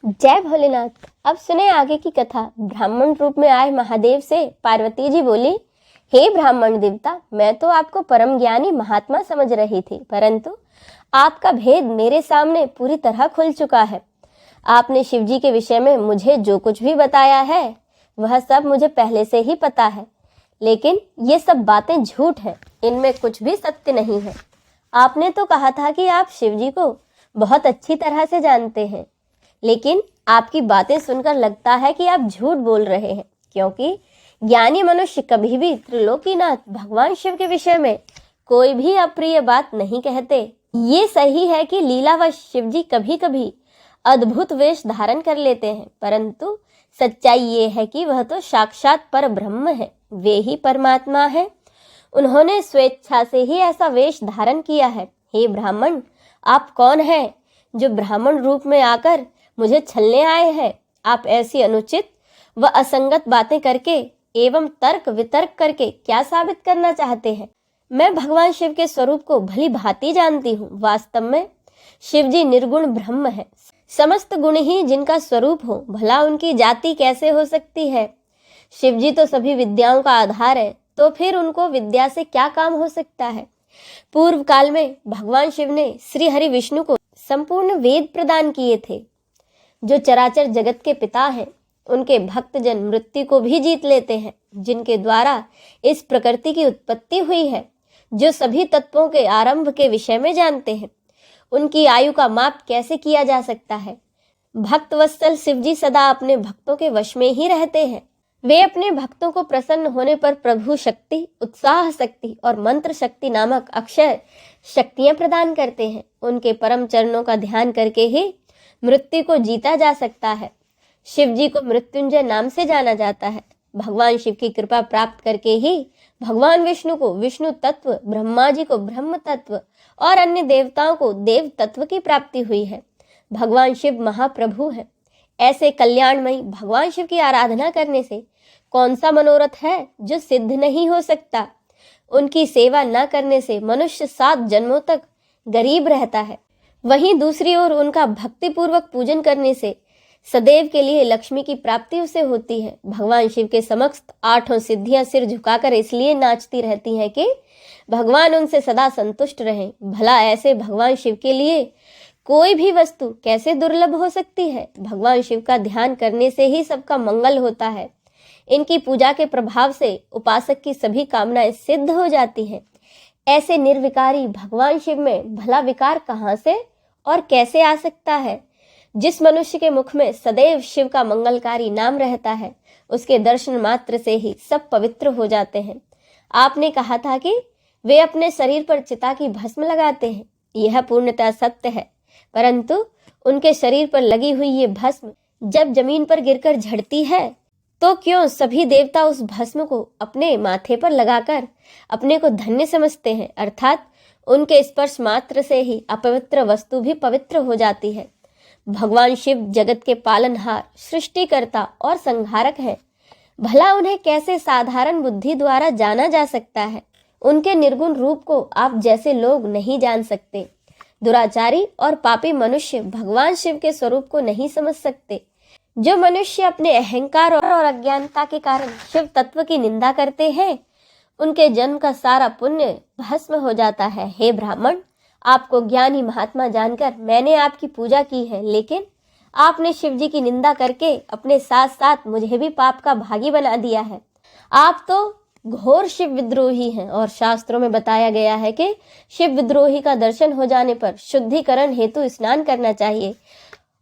जय भोलेनाथ। अब सुने आगे की कथा। ब्राह्मण रूप में आए महादेव से पार्वती जी बोली, हे ब्राह्मण देवता, मैं तो आपको परम ज्ञानी महात्मा समझ रही थी, परंतु आपका भेद मेरे सामने पूरी तरह खुल चुका है। आपने शिव जी के विषय में मुझे जो कुछ भी बताया है वह सब मुझे पहले से ही पता है, लेकिन ये सब बातें झूठ हैं, इनमें कुछ भी सत्य नहीं है। आपने तो कहा था कि आप शिव जी को बहुत अच्छी तरह से जानते हैं, लेकिन आपकी बातें सुनकर लगता है कि आप झूठ बोल रहे हैं, क्योंकि ज्ञानी मनुष्य कभी भी त्रिलोकीनाथ भगवान शिव के विषय में कोई भी अप्रिय बात नहीं कहते। ये सही है कि लीलावश शिव जी कभी कभी अद्भुत वेश धारण कर लेते हैं, परंतु सच्चाई ये है कि वह तो साक्षात पर ब्रह्म है, वे ही परमात्मा है। उन्होंने स्वेच्छा से ही ऐसा वेश धारण किया है। हे ब्राह्मण, आप कौन हैं जो ब्राह्मण रूप में आकर मुझे छलने आए हैं? आप ऐसी अनुचित व असंगत बातें करके एवं तर्क वितर्क करके क्या साबित करना चाहते हैं? मैं भगवान शिव के स्वरूप को भली भांति जानती हूँ। वास्तव में शिव जी निर्गुण ब्रह्म है, समस्त गुण ही जिनका स्वरूप हो, भला उनकी जाति कैसे हो सकती है? शिव जी तो सभी विद्याओं का आधार है, तो फिर उनको विद्या से क्या काम हो सकता है? पूर्व काल में भगवान शिव ने श्री हरि विष्णु को संपूर्ण वेद प्रदान किए थे। जो चराचर जगत के पिता हैं, उनके भक्तजन मृत्यु को भी जीत लेते हैं, जिनके द्वारा इस प्रकृति की उत्पत्ति हुई है, जो सभी तत्वों के आरंभ के विषय में जानते हैं। उनकी आयु का माप कैसे किया जा सकता है? भक्त वत्सल शिव जी सदा अपने भक्तों के वश में ही रहते हैं। वे अपने भक्तों को प्रसन्न होने पर प्रभु शक्ति, उत्साह शक्ति और मंत्र शक्ति नामक अक्षय शक्तियां प्रदान करते हैं। उनके परम चरणों का ध्यान करके ही मृत्यु को जीता जा सकता है। शिव जी को मृत्युंजय नाम से जाना जाता है। भगवान शिव की कृपा प्राप्त करके ही भगवान विष्णु को विष्णु तत्व, ब्रह्मा जी को ब्रह्म तत्व और अन्य देवताओं को देव तत्व की प्राप्ति हुई है। भगवान शिव महाप्रभु है। ऐसे कल्याणमयी भगवान शिव की आराधना करने से कौन सा मनोरथ है जो सिद्ध नहीं हो सकता? उनकी सेवा न करने से मनुष्य 7 जन्मों तक गरीब रहता है। वहीं दूसरी ओर उनका भक्तिपूर्वक पूजन करने से सदैव के लिए लक्ष्मी की प्राप्ति उसे होती है। भगवान शिव के समक्ष 8 सिद्धियां सिर झुकाकर इसलिए नाचती रहती हैं कि भगवान उनसे सदा संतुष्ट रहें। भला ऐसे भगवान शिव के लिए कोई भी वस्तु कैसे दुर्लभ हो सकती है? भगवान शिव का ध्यान करने से ही सबका मंगल होता है। इनकी पूजा के प्रभाव से उपासक की सभी कामनाएं सिद्ध हो जाती हैं। ऐसे निर्विकारी भगवान शिव में भला विकार कहाँ से और कैसे आ सकता है? जिस मनुष्य के मुख में सदैव शिव का मंगलकारी नाम रहता है, उसके दर्शन मात्र से ही सब पवित्र हो जाते हैं। आपने कहा था कि वे अपने शरीर पर चिता की भस्म लगाते हैं। यह पूर्णतः सत्य है, परंतु उनके शरीर पर लगी हुई ये भस्म जब जमीन पर गिरकर झड़ती है, तो क्यों सभी देवता उस भस्म को अपने माथे पर लगाकर अपने को धन्य समझते हैं? अर्थात उनके स्पर्श मात्र से ही अपवित्र वस्तु भी पवित्र हो जाती है। भगवान शिव जगत के पालनहार, सृष्टिकर्ता और संहारक हैं। भला उन्हें कैसे साधारण बुद्धि द्वारा जाना जा सकता है? उनके निर्गुण रूप को आप जैसे लोग नहीं जान सकते। दुराचारी और पापी मनुष्य भगवान शिव के स्वरूप को नहीं समझ सकते। जो मनुष्य अपने अहंकार और अज्ञानता के कारण शिव तत्व की निंदा करते हैं, उनके जन्म का सारा पुण्य भस्म हो जाता है। हे ब्राह्मण, आपको ज्ञानी महात्मा जानकर मैंने आपकी पूजा की है, लेकिन आपने शिव जी की निंदा करके अपने साथ साथ मुझे भी पाप का भागी बना दिया है। आप तो घोर शिव विद्रोही हैं और शास्त्रों में बताया गया है कि शिव विद्रोही का दर्शन हो जाने पर शुद्धिकरण हेतु स्नान करना चाहिए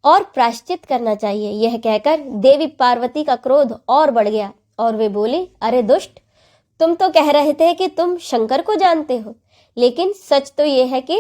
और प्रायश्चित करना चाहिए। यह कहकर देवी पार्वती का क्रोध और बढ़ गया और वे बोली, अरे दुष्ट, तुम तो कह रहे थे कि तुम शंकर को जानते हो, लेकिन सच तो यह है कि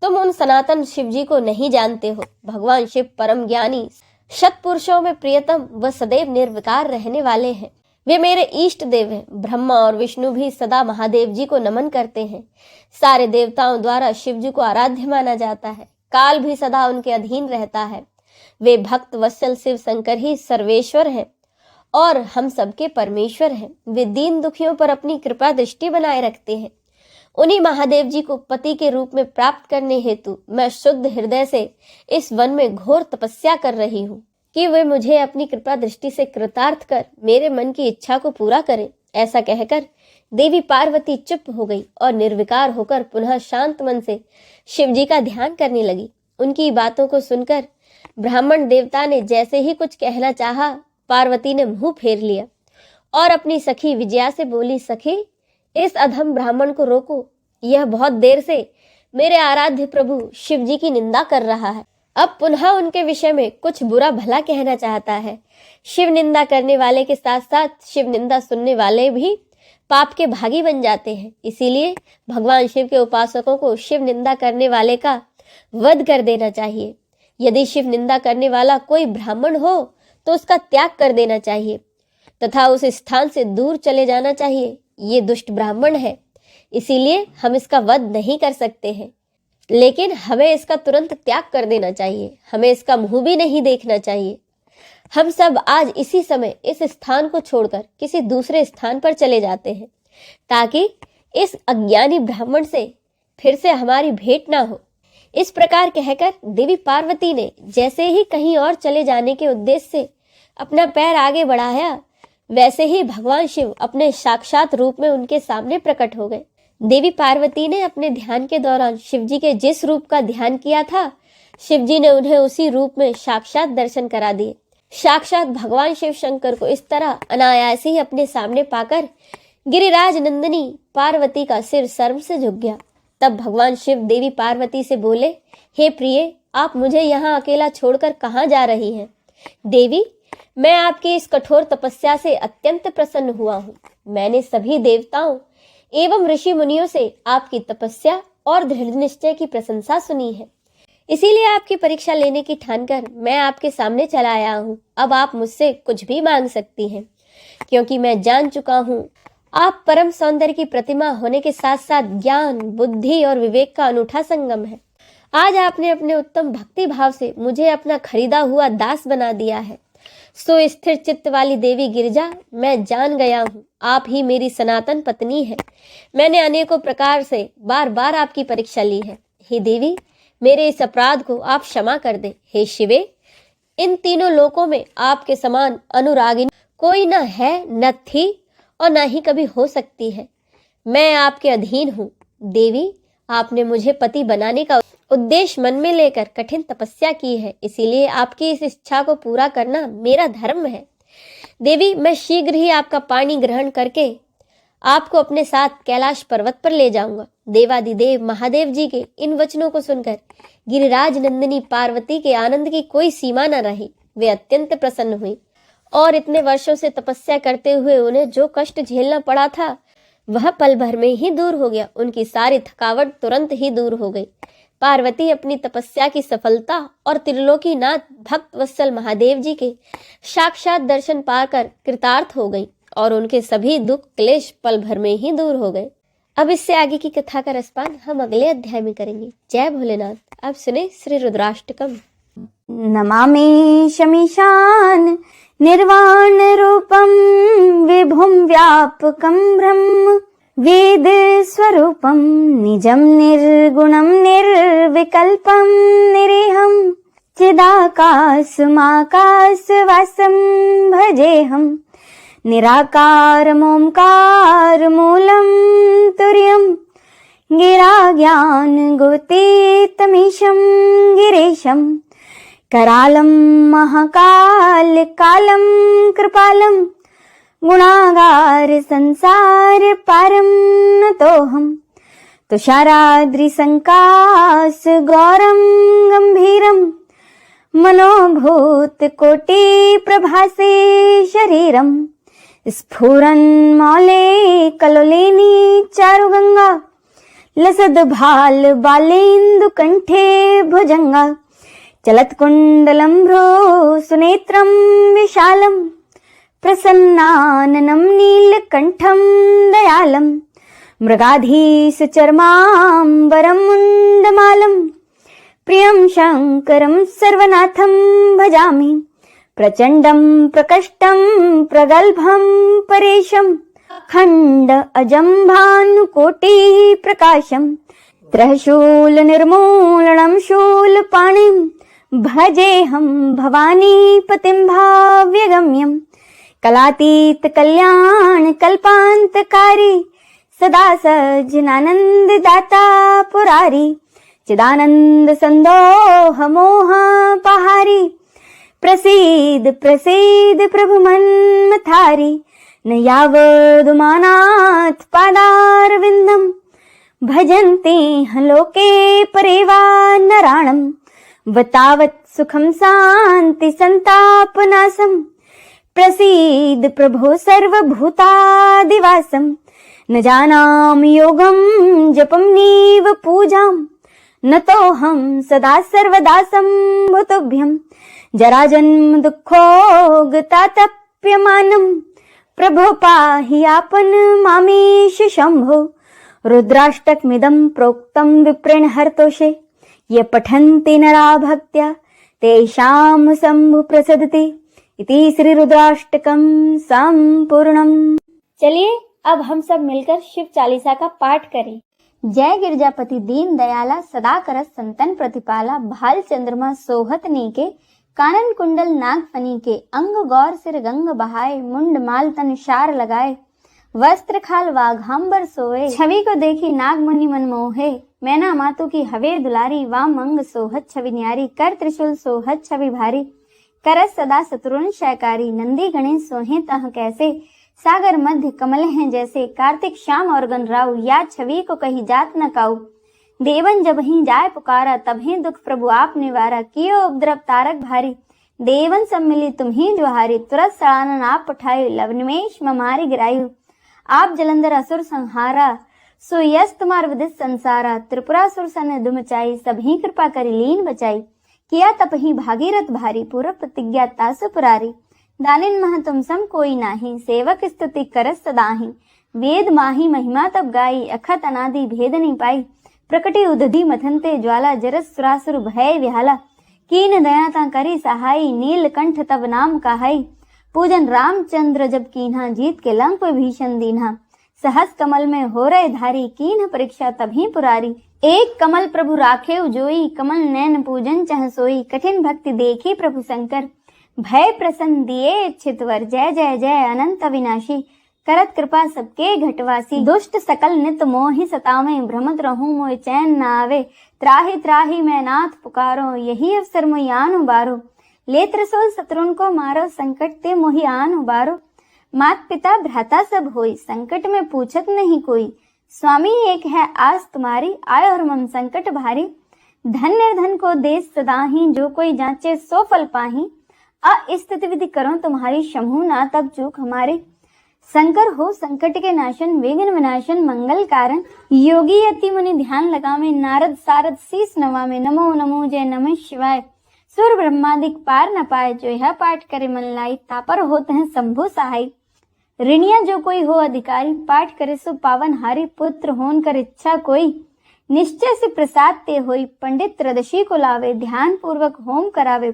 तुम उन सनातन शिव जी को नहीं जानते हो। भगवान शिव परम ज्ञानी, शत पुरुषों में प्रियतम व सदैव निर्विकार रहने वाले हैं। वे मेरे इष्ट देव हैं। ब्रह्मा और विष्णु भी सदा महादेव जी को नमन करते हैं। सारे देवताओं द्वारा शिव जी को आराध्य माना जाता है। काल भी सदा उनके अधीन रहता है। वे भक्त वत्सल शिव शंकर ही सर्वेश्वर हैं और हम सबके परमेश्वर हैं। वे दीन दुखियों पर अपनी कृपा दृष्टि बनाए रखते हैं। उन्हीं महादेव जी को पति के रूप में प्राप्त करने हेतु मैं शुद्ध हृदय से इस वन में घोर तपस्या कर रही हूँ कि वे मुझे अपनी कृपा दृष्टि से कृतार्थ कर मेरे मन की इच्छा को पूरा करें। ऐसा कहकर देवी पार्वती चुप हो गई और निर्विकार होकर पुनः शांत मन से शिव जी का ध्यान करने लगी। उनकी बातों को सुनकर ब्राह्मण देवता ने जैसे ही कुछ कहना चाहा, पार्वती ने मुंह फेर लिया और अपनी सखी विजया से बोली, सखी, इस अधम ब्राह्मण को रोको। यह बहुत देर से मेरे आराध्य प्रभु शिव जी की निंदा कर रहा है। अब पुनः उनके विषय में कुछ बुरा भला कहना चाहता है। शिव निंदा करने वाले के साथ साथ शिव निंदा सुनने वाले भी पाप के भागी बन जाते हैं। इसीलिए भगवान शिव के उपासकों को शिव निंदा करने वाले का वध कर देना चाहिए। यदि शिव निंदा करने वाला कोई ब्राह्मण हो तो उसका त्याग कर देना चाहिए तथा उस स्थान से दूर चले जाना चाहिए। ये दुष्ट ब्राह्मण है, इसीलिए हम इसका वध नहीं कर सकते हैं, लेकिन हमें इसका तुरंत त्याग कर देना चाहिए। हमें इसका मुंह भी नहीं देखना चाहिए। हम सब आज इसी समय इस स्थान को छोड़कर किसी दूसरे स्थान पर चले जाते हैं ताकि इस अज्ञानी ब्राह्मण से फिर से हमारी भेंट ना हो। इस प्रकार कहकर देवी पार्वती ने जैसे ही कहीं और चले जाने के उद्देश्य से अपना पैर आगे बढ़ाया, वैसे ही भगवान शिव अपने साक्षात रूप में उनके सामने प्रकट हो गए। देवी पार्वती ने अपने ध्यान के दौरान शिव जी के जिस रूप का ध्यान किया था, शिव जी ने उन्हें उसी रूप में साक्षात दर्शन करा दिए। साक्षात भगवान शिव शंकर को इस तरह अनायास ही अपने सामने पाकर गिरिराज नंदिनी पार्वती का सिर सर्व से झुक गया। तब भगवान शिव देवी पार्वती से बोले, हे प्रिय, आप मुझे यहाँ अकेला छोड़कर कहाँ जा रही हैं? देवी, मैं आपकी इस कठोर तपस्या से अत्यंत प्रसन्न हुआ हूँ। मैंने सभी देवताओं एवं ऋषि मुनियों से आपकी तपस्या और दृढ़ निश्चय की प्रशंसा सुनी है, इसीलिए आपकी परीक्षा लेने की ठानकर मैं आपके सामने चला आया हूँ। अब आप मुझसे कुछ भी मांग सकती हैं, क्योंकि मैं जान चुका हूँ आप परम सौंदर्य की प्रतिमा होने के साथ साथ ज्ञान, बुद्धि और विवेक का अनूठा संगम है। आज आपने अपने उत्तम भक्ति भाव से मुझे अपना खरीदा हुआ दास बना दिया है। सो स्थिर चित्त वाली देवी गिरिजा, मैं जान गया हूँ आप ही मेरी सनातन पत्नी है। मैंने अनेकों प्रकार से बार बार आपकी परीक्षा ली है। हे देवी, मेरे इस अपराध को आप क्षमा कर दे। हे शिवे, इन तीनों लोकों में आपके समान अनुरागिनी कोई न है, न थी और न ही कभी हो सकती है। मैं आपके अधीन हूँ। देवी, आपने मुझे पति बनाने का उद्देश्य मन में लेकर कठिन तपस्या की है, इसीलिए आपकी इस इच्छा को पूरा करना मेरा धर्म है। देवी, मैं शीघ्र ही आपका पानी ग्रहण करके आपको अपने साथ कैलाश पर्वत पर ले जाऊंगा। देवादिदेव महादेव जी के इन वचनों को सुनकर गिरिराज नंदिनी पार्वती के आनंद की कोई सीमा न रही। वे अत्यंत प्रसन्न हुई और इतने वर्षों से तपस्या करते हुए उन्हें जो कष्ट झेलना पड़ा था, वह पल भर में ही दूर हो गया। उनकी सारी थकावट तुरंत ही दूर हो गई। पार्वती अपनी तपस्या की सफलता और त्रिलोकीनाथ भक्त वत्सल महादेव जी के साक्षात दर्शन पाकर कृतार्थ हो गई और उनके सभी दुख क्लेश पल भर में ही दूर हो गए। अब इससे आगे की कथा का रसपान हम अगले अध्याय में करेंगे। जय भोलेनाथ। अब सुने श्री रुद्राष्टकम। नमामि शमीशान निर्वाण रूपम विभुम व्यापकम ब्रह्म वेद स्वरूपम निजम निर्गुणम निर्विकल्पम निरेहम चिदाकाशमाकाशवासम भजेहम निराकारमोंकार मूलम तुर्यम गिरा ज्ञान गुरुतीतमीशं गिरीशं करालं महाकाल कालं कृपालं गुणागार संसार पारं नतोऽहं तुषाराद्रिसंकाश गौरं गंभीरं मनोभूत कोटि प्रभासे शरीरं स्फुरन्मौले कलोलिनी चारुगंगा लसद भाल बालेन्दु कंठे भुजंगा चलत्कुण्डलम्भ्रो सुनेत्रं विशालं प्रसन्नाननं नीलकण्ठं दयालं मृगाधीशचर्माम्बरं मुण्डमालं प्रियं शङ्करं सर्वनाथं भजामि प्रचण्डं प्रकष्टं प्रगल्भं परेशं खंड अजम्भानुकोटिः प्रकाशम् त्रयशूल निर्मूलनं शूलपाणिं भजेऽहं भवानीपतिं भाव्यगम्यम् कलातीत कल्याण कल्पान्तकारी सदा सज्जनानन्ददाता पुरारी चिदानंद संदोह मोहपहारी प्रसीद प्रसीद प्रभु मन्मथारी न यावदुमानाथ पादारविन्दम् भजन्ति लोके परेवा नराणम् वतावत् सुखं शान्ति संतापनाशम् प्रसीद प्रभो सर्वभूतादिवासम् न जानामि योगं जपं नीव पूजाम् न तोऽहं सदा सर्वदा सम्भुतुभ्यम् जराजन्म दुःखोगतातप्यमानम् प्रभो पाहि आपन मामेश शम्भो रुद्राष्टकमिदं प्रोक्तं विप्रेण हर्तोषे ये पठन्ति नरा भक्त्या तेषां शम्भु प्रसदति इति श्री रुद्राष्टकम संपूर्णम। चलिए अब हम सब मिलकर शिव चालीसा का पाठ करें। जय गिरजापति दीन दयाला सदा करत संतन प्रतिपाला भाल चंद्रमा सोहत नीके कानन कुंडल नागफनी के अंग गौर सिर गंग बहाए मुंड माल तन शार लगाए वस्त्र खाल वाघांबर सोए छवि को देखी नाग मुनि मन मोहे मैना मातु की हवेर दुलारी वाम अंग सोहत छवि न्यारी कर त्रिशूल सोहत छवि भारी करस सदा शत्रुन शयकारी नंदी गणेश सोहे तह कैसे सागर मध्य कमल हैं जैसे कार्तिक श्याम और गणराव या छवि को कही जात न काऊ देवन जब ही जाय पुकारा तभी दुख प्रभु आप निवारा कियो उपद्रव तारक भारी देवन सब मिली तुम ही ज्वाहारी तुरंत सड़ानन आप उठाई लवनिमेश ममारी गिरायु आप जलंधर असुर संहारा सुयस तुम्हार विदित संसारा त्रिपुरासुर सन दुमचाई सभी कृपा करी लीन बचाई किया तप ही भागीरथ भारी पूर्व प्रतिज्ञा तासु पुरारी दानिन मह तुम सम कोई नाही सेवक स्तुति करस सदाही वेद माही महिमा तब गाई अखत अनादि भेद नहीं पाई प्रकटी उदधि मथनते ज्वाला जरस सुरासुर भय विहाला कीन दया ता करी सहाई नीलकंठ तब नाम कहाई पूजन रामचंद्र जब कीन्हा जीत के लंक भीषण दीन्हा सहस कमल में हो रहे धारी कीन्ह परीक्षा तभी पुरारी एक कमल प्रभु राखे उजोई कमल नैन पूजन चह सोई कठिन भक्ति देखी प्रभु शंकर भय प्रसन्न दिए इच्छित वर जय जय जय अनंत अविनाशी करत कृपा सबके घटवासी दुष्ट सकल नित मोहि सतावे भ्रमत रहूं मोय चैन न आवे त्राहि त्राहि मैं नाथ पुकारो यही अवसर मोहि आन उबारो ले त्रिशूल शत्रुन को मारो संकट ते मोहि आन उबारो मात पिता भ्राता सब होई संकट में पूछत नहीं कोई स्वामी एक है आस तुम्हारी आय और मम संकट भारी धन निर्धन को देश सदाही जो कोई जांचे सो फल पाही अस्तित्व विधि करो तुम्हारी शंभु ना तब चूक हमारे शंकर हो संकट के नाशन विघ्न विनाशन मंगल कारण योगी यति मुनि ध्यान लगावे नारद सारद शीस नवावे नमो नमो जय नमः शिवाय सुर ब्रह्मादिक पार न पाए जो यह पाठ करे मन लाई तापर होते हैं शंभु सहाय ऋणिया जो कोई हो अधिकारी पाठ करे सो पावन हारी पुत्र होन कर इच्छा कोई निश्चय से प्रसाद ते होई पंडित त्रयोदशी को लावे ध्यान पूर्वक होम करावे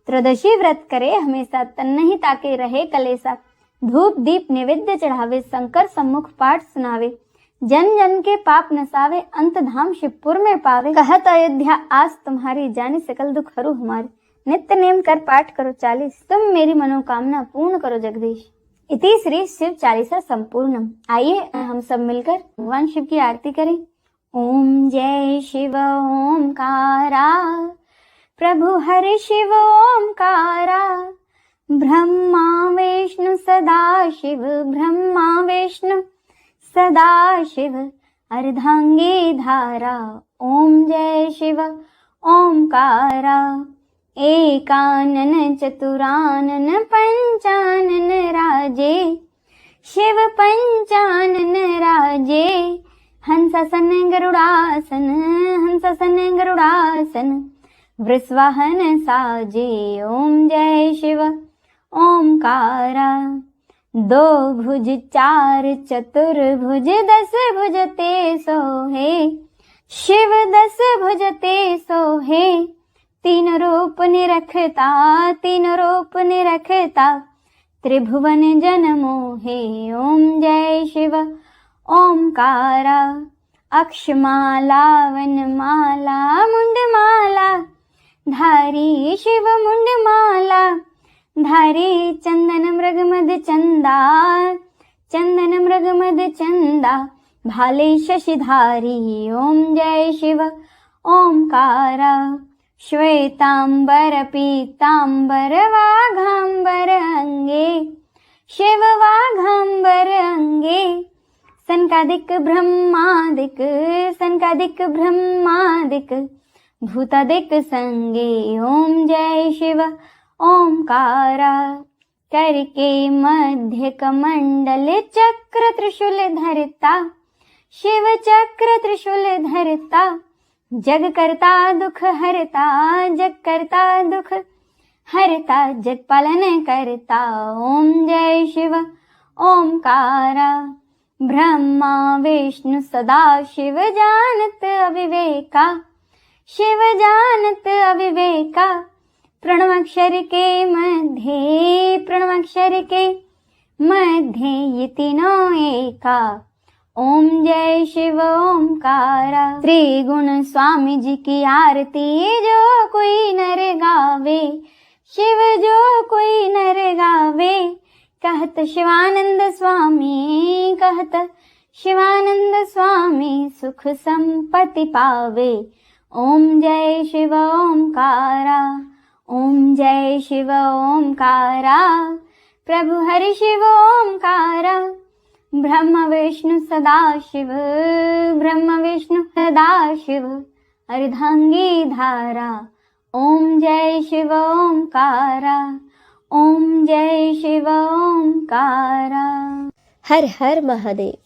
त्रयोदशी व्रत करे हमेशा तन नहीं ताके रहे कलेसा धूप दीप नैवेद्य चढ़ावे शंकर सम्मुख पाठ सुनावे जन जन के पाप नसावे अंत धाम शिवपुर में पावे कहत अयोध्या आस तुम्हारी जानी सकल दुख हरू हमारे नित्य नेम कर पाठ करो 40 तुम मेरी मनोकामना पूर्ण करो जगदीश। इति श्री शिव चालीसा संपूर्णम। आइए हम सब मिलकर भगवान शिव की आरती करें। ओम जय शिव ओमकारा प्रभु हरि शिव ओमकारा ब्रह्मा विष्णु सदा शिव ब्रह्मा विष्णु सदा शिव अर्धांगी धारा ओम जय शिव ओमकारा एकानन चतुरानन पंचानन राजे शिव पंचानन राजे हंसासन गरुड़ासन हंसासन गरुड़ासन वृषवाहन साजे ओम जय शिव ओमकारा दो भुज चार चतुर्भुज 10 भुज ते सोहे शिव 10 भुज ते सोहे तीन रूप निरखता त्रिभुवन जन मोहे ओम जय शिव ओंकारा। अक्षमाला वनमाला मुंडमाला धारी शिव मुंडमाला धारी। चंदन मृगमद चंदा चंदन मृगमद चंदा भाले शशिधारी ओम जय शिव ओंकारा। श्वेतांबर पीतांबर वाघांबर अंगे शिव वाघांबर अंगे। सनकादिक ब्रह्मादिक सनकादिक ब्रह्मादिक भूतादिक संगे ओम जय शिव ओंकारा। करके मध्य कमंडल चक्र त्रिशूल धरता शिव चक्र त्रिशूल धरता। जग करता दुख हरता जग करता दुख हरता जग पालन करता ओम जय शिव ओंकारा। ब्रह्मा विष्णु सदा शिव जानत अविवेका शिव जानत अविवेका। प्रणवाक्षर के मध्य ये तीनों एका ओम जय शिव ओंकारा। त्रिगुण स्वामी जी की आरती जो कोई नर गावे शिव जो कोई नर गावे। कहत शिवानंद स्वामी कहत शिवानंद स्वामी सुख संपत्ति पावे ओम जय शिव ओंकारा ओम जय शिव ओंकारा। प्रभु हरि शिव ओंकारा। ब्रह्म विष्णु सदा शिव ब्रह्म विष्णु सदा शिव अर्धांगी धारा ओम जय शिव ओंकारा ओम जय शिव ओंकारा। हर हर महादेव।